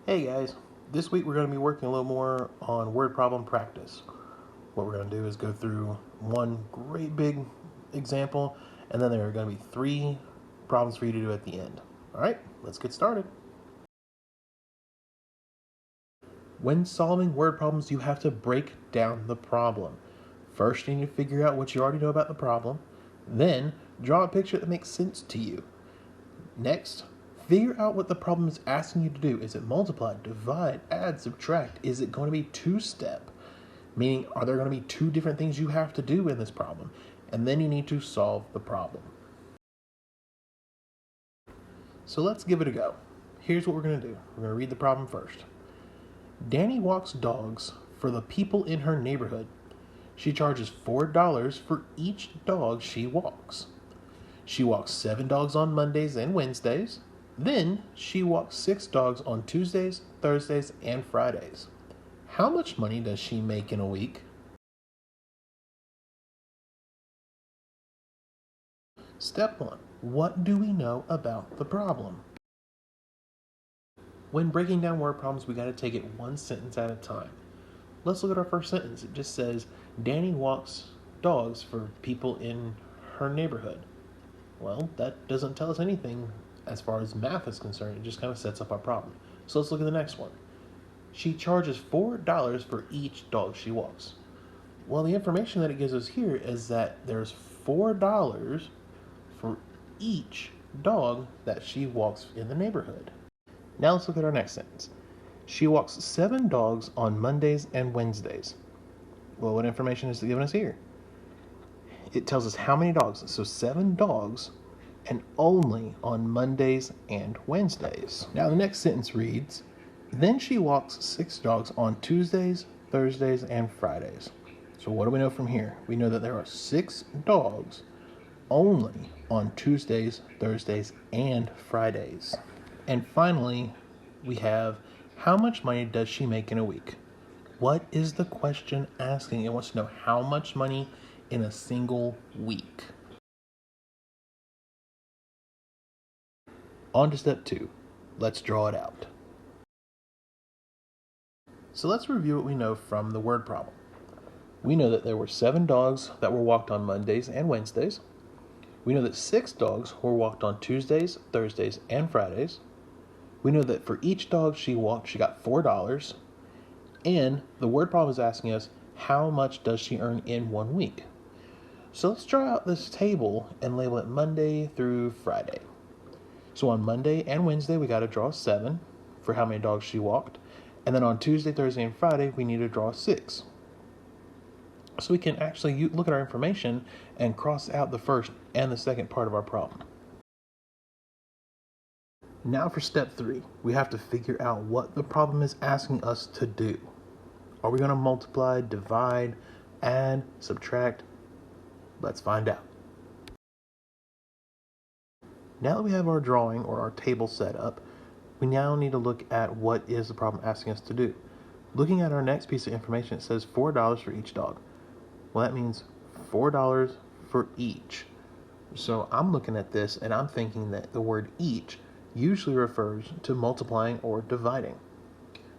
Hey guys, this week we're going to be working a little more on word problem practice. What we're going to do is go through one great big example, and then there are going to be 3 problems for you to do at the end. All right, let's get started. When solving word problems, you have to break down the problem. First, you need to figure out what you already know about the problem. Then, draw a picture that makes sense to you. Next, figure out what the problem is asking you to do. Is it multiply, divide, add, subtract? Is it going to be 2-step? Meaning, are there going to be 2 different things you have to do in this problem? And then you need to solve the problem. So let's give it a go. Here's what we're going to do. We're going to read the problem first. Danny walks dogs for the people in her neighborhood. She charges $4 for each dog she walks. She walks 7 dogs on Mondays and Wednesdays. Then she walks 6 dogs on Tuesdays, Thursdays, and Fridays. How much money does she make in a week? Step 1. What do we know about the problem? When breaking down word problems, we got to take it one sentence at a time. Let's look at our first sentence. It just says, Danny walks dogs for people in her neighborhood. Well, that doesn't tell us anything as far as math is concerned. It just kind of sets up our problem. So let's look at the next one. She charges $4 for each dog she walks. Well, the information that it gives us here is that there's $4 for each dog that she walks in the neighborhood. Now let's look at our next sentence. She walks 7 dogs on Mondays and Wednesdays. Well, what information is it giving us here? It tells us how many dogs. So 7 dogs, and only on Mondays and Wednesdays. Now the next sentence reads, then she walks 6 dogs on Tuesdays, Thursdays, and Fridays. So what do we know from here? We know that there are 6 dogs only on Tuesdays, Thursdays, and Fridays. And finally, we have, how much money does she make in a week? What is the question asking? It wants to know how much money in a single week. On to step 2. Let's draw it out. So let's review what we know from the word problem. We know that there were 7 dogs that were walked on Mondays and Wednesdays. We know that 6 dogs were walked on Tuesdays, Thursdays, and Fridays. We know that for each dog she walked, she got $4. And the word problem is asking us, how much does she earn in 1 week? So let's draw out this table and label it Monday through Friday. So on Monday and Wednesday, we got to draw 7 for how many dogs she walked. And then on Tuesday, Thursday, and Friday, we need to draw 6. So we can actually look at our information and cross out the first and the second part of our problem. Now for step 3, we have to figure out what the problem is asking us to do. Are we going to multiply, divide, add, subtract? Let's find out. Now that we have our drawing or our table set up, we now need to look at what is the problem asking us to do. Looking at our next piece of information, it says $4 for each dog. Well, that means $4 for each. So I'm looking at this and I'm thinking that the word each usually refers to multiplying or dividing.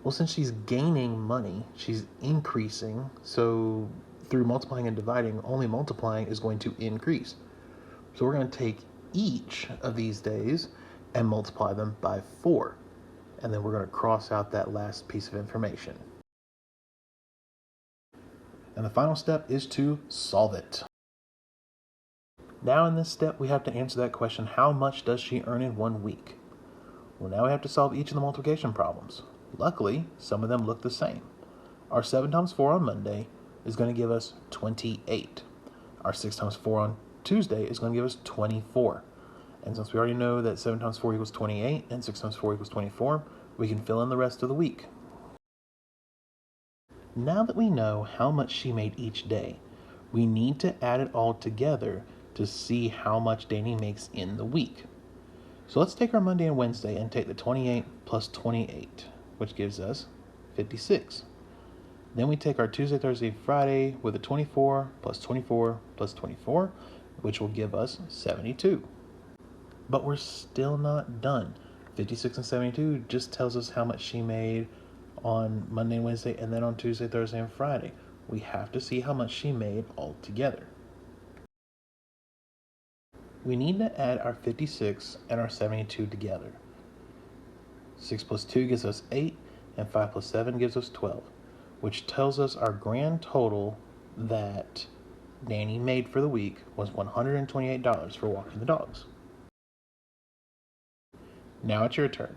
Well, since she's gaining money, she's increasing, so through multiplying and dividing, only multiplying is going to increase. So we're going to take each of these days and multiply them by 4. And then we're going to cross out that last piece of information. And the final step is to solve it. Now in this step, we have to answer that question, how much does she earn in 1 week? Well, now we have to solve each of the multiplication problems. Luckily, some of them look the same. Our 7 times 4 on Monday is going to give us 28. Our 6 times 4 on Tuesday is going to give us 24. And since we already know that 7 times 4 equals 28 and 6 times 4 equals 24, we can fill in the rest of the week. Now that we know how much she made each day, we need to add it all together to see how much Danny makes in the week. So let's take our Monday and Wednesday and take the 28 plus 28, which gives us 56. Then we take our Tuesday, Thursday, Friday with a 24 plus 24 plus 24, which will give us 72. But we're still not done. 56 and 72 just tells us how much she made on Monday and Wednesday, and then on Tuesday, Thursday, and Friday. We have to see how much she made all together. We need to add our 56 and our 72 together. 6 plus 2 gives us 8, and 5 plus 7 gives us 12, which tells us our grand total that Danny made for the week was $128 for walking the dogs. Now it's your turn.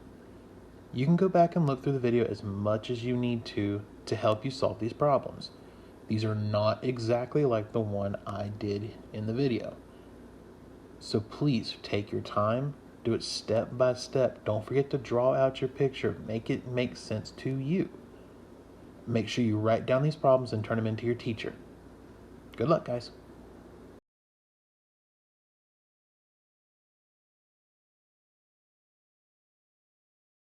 You can go back and look through the video as much as you need to help you solve these problems. These are not exactly like the one I did in the video. So please take your time, do it step by step. Don't forget to draw out your picture, make it make sense to you. Make sure you write down these problems and turn them into your teacher. Good luck, guys.